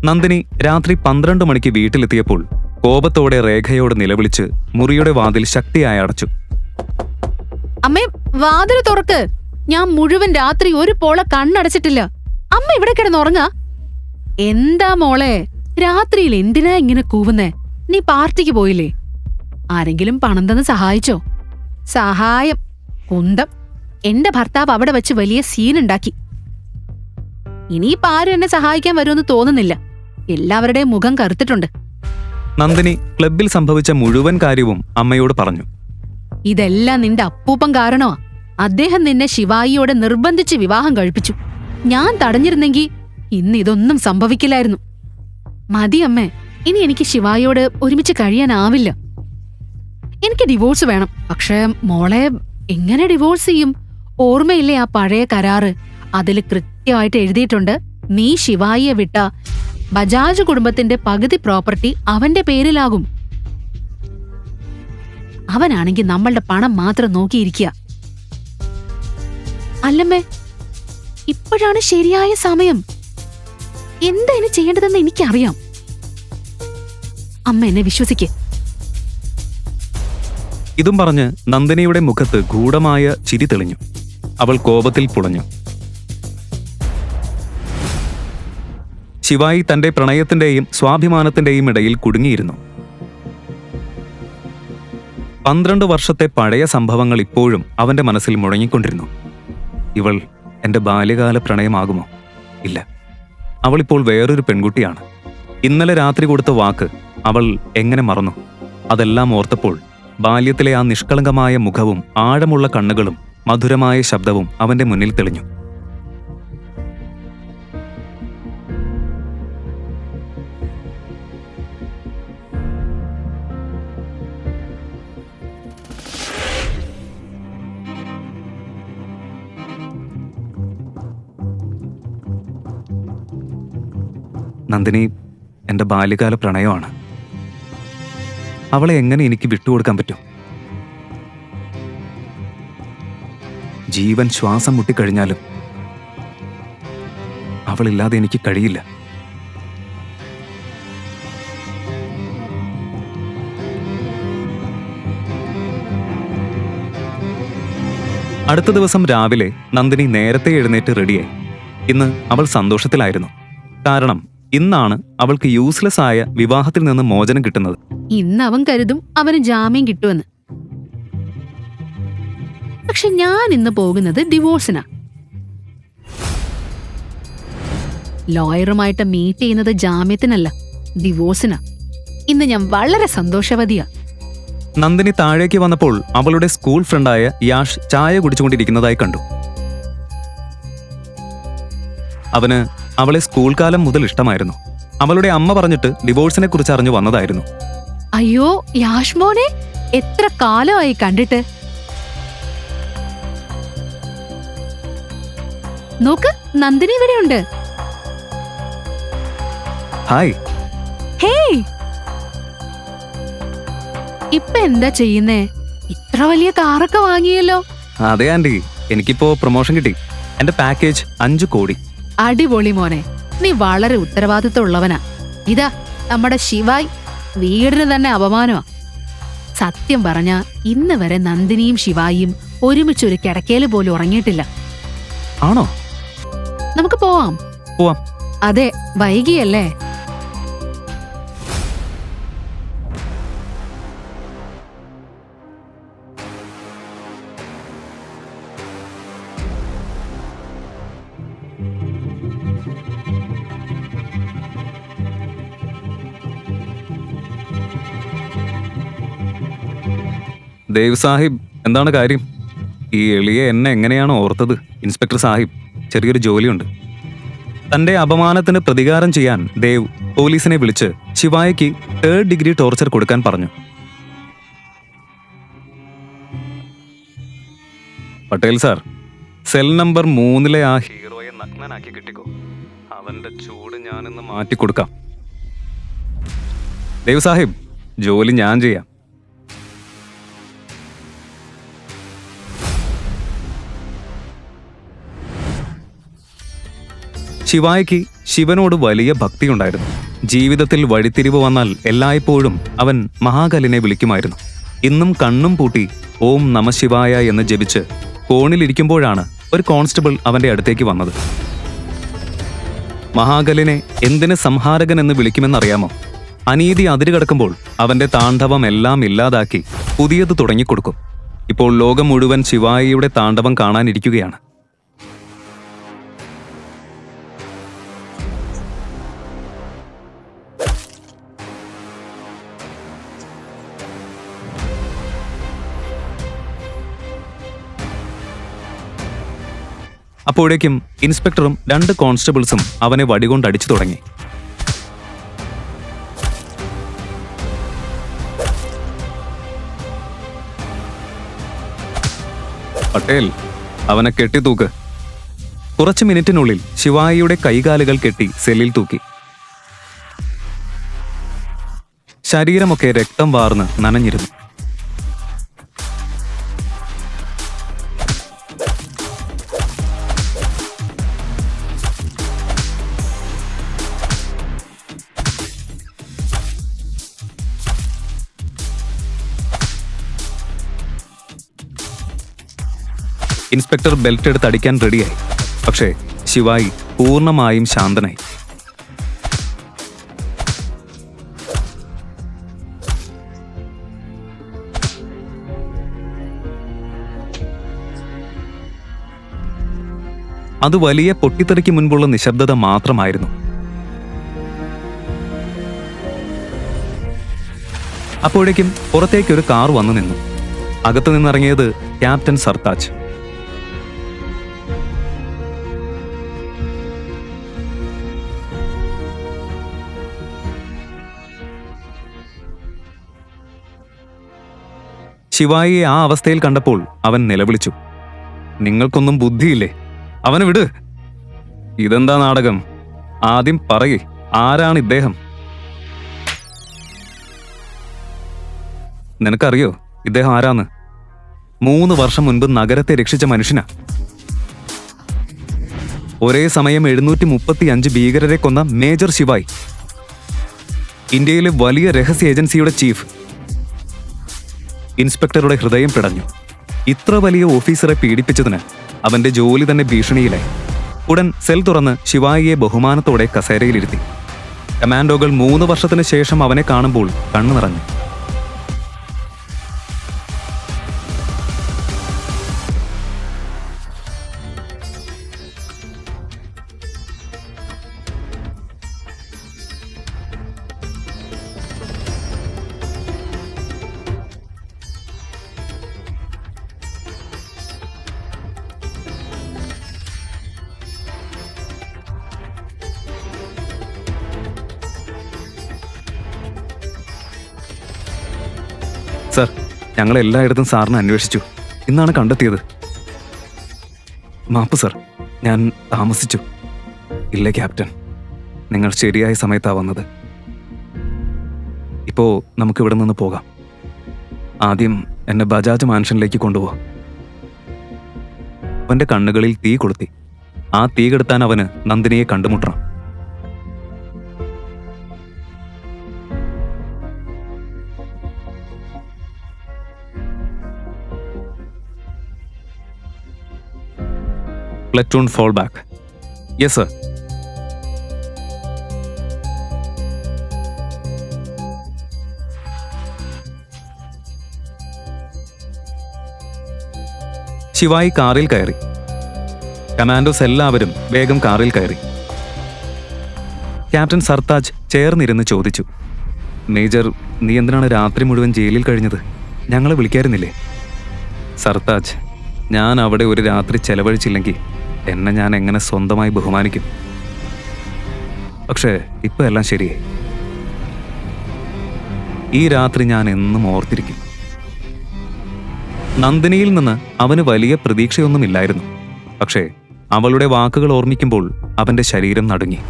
നന്ദിനി രാത്രി 12 മണിക്ക് വീട്ടിലെത്തിയപ്പോൾ കോപത്തോടെ രേഖയോട് നിലവിളിച്ച് മുറിയുടെ വാതിൽ ശക്തിയായി അടച്ചു. അമ്മേ, വാതിൽ തുറക്ക്. ഞാൻ മുഴുവൻ രാത്രി ഒരു പോള കണ്ണടച്ചിട്ടില്ല. അമ്മ ഇവിടെ കിടന്നുറങ്ങാ? എന്താ മോളെ, രാത്രിയിൽ എന്തിനാ ഇങ്ങനെ കൂവുന്നേ? നീ പാർട്ടിക്ക് പോയില്ലേ? ആരെങ്കിലും പണം തന്ന് സഹായിച്ചോ? സഹായം കുന്തം. എന്റെ ഭർത്താവ് അവിടെ വെച്ച് വലിയ സീനുണ്ടാക്കി. ഇനിയിപ്പോ ആരും എന്നെ സഹായിക്കാൻ വരുമെന്ന് തോന്നുന്നില്ല. എല്ലാവരുടെയും മുഖം കറുത്തിട്ടുണ്ട്. നന്ദിനി ക്ലബിൽ സംഭവിച്ച മുഴുവൻ കാര്യവും അമ്മയോട് പറഞ്ഞു. ഇതെല്ലാം നിന്റെ അപ്പൂപ്പൻ കാരണമാ. അദ്ദേഹം നിന്നെ ശിവായിയോടെ നിർബന്ധിച്ച് വിവാഹം കഴിപ്പിച്ചു. ഞാൻ തടഞ്ഞിരുന്നെങ്കിൽ ഇന്ന് ഇതൊന്നും സംഭവിക്കില്ലായിരുന്നു. മതി അമ്മേ, ഇനി എനിക്ക് ശിവായിയോട് ഒരുമിച്ച് കഴിയാനാവില്ല. എനിക്ക് ഡിവോഴ്സ് വേണം. പക്ഷേ മോളെ, എങ്ങനെ ഡിവോഴ്സ് ചെയ്യും? ഓർമ്മയില്ലേ ആ പഴയ കരാറ്? അതിൽ കൃത്യമായിട്ട് എഴുതിയിട്ടുണ്ട്, നീ ശിവായിയെ വിട്ട ബജാജ് കുടുംബത്തിന്റെ പകുതി പ്രോപ്പർട്ടി അവന്റെ പേരിലാകും. അവനാണെങ്കിൽ നമ്മളുടെ പണം മാത്രം നോക്കിയിരിക്കുക. അല്ലമ്മേ, ഇപ്പോഴാണ് ശരിയായ സമയം. എന്താ ഇനി ചെയ്യേണ്ടതെന്ന് എനിക്കറിയാം. അമ്മ എന്നെ വിശ്വസിക്ക്. ഇതും പറഞ്ഞ് നന്ദിനിയുടെ മുഖത്ത് ഗൂഢമായ ചിരി തെളിഞ്ഞു. അവൾ കോപത്തിൽ പുളഞ്ഞു. ശിവായി തന്റെ പ്രണയത്തിന്റെയും സ്വാഭിമാനത്തിന്റെയും ഇടയിൽ കുടുങ്ങിയിരുന്നു. 12 വർഷത്തെ പഴയ സംഭവങ്ങൾ ഇപ്പോഴും അവന്റെ മനസ്സിൽ മുഴങ്ങിക്കൊണ്ടിരുന്നു. ഇവൾ എന്റെ ബാല്യകാല പ്രണയമാകുമോ? ഇല്ല, അവളിപ്പോൾ വേറൊരു പെൺകുട്ടിയാണ്. ഇന്നലെ രാത്രി കൊടുത്ത വാക്ക് അവൾ എങ്ങനെ മറന്നു? അതെല്ലാം ഓർത്തപ്പോൾ ബാല്യത്തിലെ ആ നിഷ്കളങ്കമായ മുഖവും ആഴമുള്ള കണ്ണുകളും മധുരമായ ശബ്ദവും അവന്റെ മുന്നിൽ തെളിഞ്ഞു. നന്ദിനി എന്റെ ബാല്യകാല പ്രണയമാണ്. അവളെ എങ്ങനെ എനിക്ക് വിട്ടുകൊടുക്കാൻ പറ്റും? ജീവൻ ശ്വാസം മുട്ടിക്കഴിഞ്ഞാലും അവളില്ലാതെ എനിക്ക് കഴിയില്ല. അടുത്ത ദിവസം രാവിലെ നന്ദിനി നേരത്തെ എഴുന്നേറ്റ് റെഡിയായി. ഇന്ന് അവൾ സന്തോഷത്തിലായിരുന്നു. കാരണം ഇന്നാണ് അവൾക്ക് യൂസ്ലെസ് ആയ വിവാഹത്തിൽ നിന്ന് മോചനം കിട്ടുന്നത്. ഇന്ന് അവൻ കരുതും അവന് ജാമ്യം കിട്ടുമെന്ന്. പക്ഷെ ഞാൻ ഇന്ന് പോകുന്നത് ഡിവോഴ്സിനാ. ലോയറുമായിട്ട് മീറ്റ് ചെയ്യുന്നത് ജാമ്യത്തിനല്ല, ഡിവോഴ്സിനാ. ഇന്ന് ഞാൻ വളരെ സന്തോഷവതിയാ. നന്ദിനി താഴേക്ക് വന്നപ്പോൾ അവളുടെ സ്കൂൾ ഫ്രണ്ടായ യാഷ് ചായ കുടിച്ചുകൊണ്ടിരിക്കുന്നതായി കണ്ടു. അവന് അവളെ സ്കൂൾ കാലം മുതൽ ഇഷ്ടമായിരുന്നു. അവളുടെ അമ്മ പറഞ്ഞിട്ട് ഡിവോഴ്സിനെ കുറിച്ച് അറിഞ്ഞു വന്നതായിരുന്നു. അയ്യോ യാഷ് മോനെ, എത്ര കാലമായി കണ്ടിട്ട്. നോക്ക്, നന്ദിനി ഇവിടെയുണ്ട്. ഹായ്. ഹേയ്, ഇപ്പൊ എന്താ ചെയ്യുന്നേ? ഇത്ര വലിയ കാറൊക്കെ വാങ്ങിയല്ലോ. അതെ ആന്റി, എനിക്കിപ്പോ പ്രൊമോഷൻ കിട്ടി. എന്റെ പാക്കേജ് 5 കോടി. അടിപൊളി മോനെ, നീ വളരെ ഉത്തരവാദിത്തമുള്ളവനാ. ഇതാ നമ്മുടെ ശിവായ് വീടിന് തന്നെ അപമാനമാ. സത്യം പറഞ്ഞ ഇന്ന് വരെ നന്ദിനിയും ശിവായിയും ഒരുമിച്ചൊരു കിടക്കയില് പോലും ഉറങ്ങിയിട്ടില്ല. ആണോ? നമുക്ക് പോവാം. പോവാം. അതെ, വൈകിയല്ലേ? ദേവ് സാഹിബ്, എന്താണ് കാര്യം? ഈ എളിയെ എന്നെ എങ്ങനെയാണ് ഓർത്തത്? ഇൻസ്പെക്ടർ സാഹിബ്, ചെറിയൊരു ജോലിയുണ്ട്. തന്റെ അപമാനത്തിന് പ്രതികാരം ചെയ്യാൻ ദേവ് പോലീസിനെ വിളിച്ച് ശിവായിക്ക് 3rd ഡിഗ്രി ടോർച്ചർ കൊടുക്കാൻ പറഞ്ഞു. പട്ടേൽ സാർ, സെൽ നമ്പർ 3 ആ ഹീറോയെ നഗ്നനാക്കി കിട്ടിക്കോ. അവന്റെ ചൂട് ഞാനിന്ന് മാറ്റിക്കൊടുക്കാം. ദേവ് സാഹിബ്, ജോലി ഞാൻ ചെയ്യാം. ശിവായിക്ക് ശിവനോട് വലിയ ഭക്തിയുണ്ടായിരുന്നു. ജീവിതത്തിൽ വഴിത്തിരിവ് വന്നാൽ എല്ലായ്പ്പോഴും അവൻ മഹാകലിനെ വിളിക്കുമായിരുന്നു. ഇന്നും കണ്ണും പൂട്ടി ഓം നമഃശിവായ എന്ന് ജപിച്ച് കോണിലിരിക്കുമ്പോഴാണ് ഒരു കോൺസ്റ്റബിൾ അവന്റെ അടുത്തേക്ക് വന്നത്. മഹാകലിനെ എന്തിന് സംഹാരകൻ എന്ന് വിളിക്കുമെന്നറിയാമോ? അനീതി അതിരുകടക്കുമ്പോൾ അവന്റെ താണ്ഡവം എല്ലാം ഇല്ലാതാക്കി പുതിയത് തുടങ്ങിക്കൊടുക്കും. ഇപ്പോൾ ലോകം മുഴുവൻ ശിവായിയുടെ താണ്ഡവം കാണാനിരിക്കുകയാണ്. അപ്പോഴേക്കും ഇൻസ്പെക്ടറും 2 കോൺസ്റ്റബിൾസും അവനെ വടികൊണ്ടടിച്ചു തുടങ്ങി. പട്ടേൽ, അവനെ കെട്ടിത്തൂക്ക്. കുറച്ച് മിനിറ്റിനുള്ളിൽ ശിവായിയുടെ കൈകാലുകൾ കെട്ടി സെല്ലിൽ തൂക്കി. ശരീരമൊക്കെ രക്തം വാർന്ന് നനഞ്ഞിരുന്നു. ഇൻസ്പെക്ടർ ബെൽറ്റ് എടുത്ത് അടിക്കാൻ റെഡിയായി. പക്ഷേ ശിവായി പൂർണ്ണമായും ശാന്തനായി. അത് വലിയ പൊട്ടിത്തെറിക്ക് മുൻപുള്ള നിശബ്ദത മാത്രമായിരുന്നു. അപ്പോഴേക്കും പുറത്തേക്കൊരു കാർ വന്നു നിന്നു. അകത്തു നിന്നിറങ്ങിയത് ക്യാപ്റ്റൻ സർത്താജ്. ശിവായിയെ ആ അവസ്ഥയിൽ കണ്ടപ്പോൾ അവൻ നിലവിളിച്ചു, നിങ്ങൾക്കൊന്നും ബുദ്ധിയില്ലേ? അവനെ വിട്. ഇതെന്താ നാടകം? ആദ്യം പറയേ, ആരാണ് ഇദ്ദേഹം? നിനക്കറിയോ ഇദ്ദേഹം ആരാന്ന്? 3 വർഷം മുൻപ് നഗരത്തെ രക്ഷിച്ച മനുഷ്യനാ. ഒരേ സമയം 735 ഭീകരരെ കൊന്ന മേജർ ശിവായി. ഇന്ത്യയിലെ വലിയ രഹസ്യ ഏജൻസിയുടെ ചീഫ്. ഇൻസ്പെക്ടറുടെ ഹൃദയം പിടഞ്ഞു. ഇത്ര വലിയ ഓഫീസറെ പീഡിപ്പിച്ചതിന് അവന്റെ ജോലി തന്നെ ഭീഷണിയിലായി. ഉടൻ സെൽ തുറന്ന് ശിവായിയെ ബഹുമാനത്തോടെ കസേരയിലിരുത്തി. കമാൻഡോകൾ 3 വർഷത്തിന് ശേഷം അവനെ കാണുമ്പോൾ കണ്ണു നിറഞ്ഞു. സർ, ഞങ്ങൾ എല്ലായിടത്തും സാറിനെ അന്വേഷിച്ചു. ഇന്നാണ് കണ്ടെത്തിയത്. മാപ്പ് സർ, ഞാൻ താമസിച്ചു. ഇല്ല ക്യാപ്റ്റൻ, നിങ്ങൾ ശരിയായ സമയത്താണ് വന്നത്. ഇപ്പോ നമുക്കിവിടെ നിന്ന് പോകാം. ആദ്യം എന്നെ ബജാജ് മാൻഷനിലേക്ക് കൊണ്ടുപോകാം. അവന്റെ കണ്ണുകളിൽ തീ കൊളുത്തി. ആ തീ കെടുത്താൻ അവന് നന്ദിനിയെ കണ്ടുമുട്ടണം. Platoon fall back. Yes, sir. ശിവായി കാറിൽ കയറി. കമാൻഡോസ് എല്ലാവരും വേഗം കാറിൽ കയറി. ക്യാപ്റ്റൻ സർത്താജ് ചേർന്നിരുന്ന് ചോദിച്ചു, മേജർ, നീ എന്തിനാണ് രാത്രി മുഴുവൻ ജയിലിൽ കഴിഞ്ഞത്? ഞങ്ങളെ വിളിക്കായിരുന്നില്ലേ? സർത്താജ്, ഞാൻ അവിടെ ഒരു രാത്രി ചെലവഴിച്ചില്ലെങ്കിൽ എന്നെ ഞാൻ എങ്ങനെ സ്വന്തമായി ബഹുമാനിക്കും? പക്ഷേ ഇപ്പം എല്ലാം ശരിയായി. ഈ രാത്രി ഞാൻ എന്നും ഓർത്തിരിക്കും. നന്ദിനിയിൽ നിന്ന് അവന് വലിയ പ്രതീക്ഷയൊന്നുമില്ലായിരുന്നു. പക്ഷേ അവളുടെ വാക്കുകൾ ഓർമ്മിക്കുമ്പോൾ അവന്റെ ശരീരം നടുങ്ങി.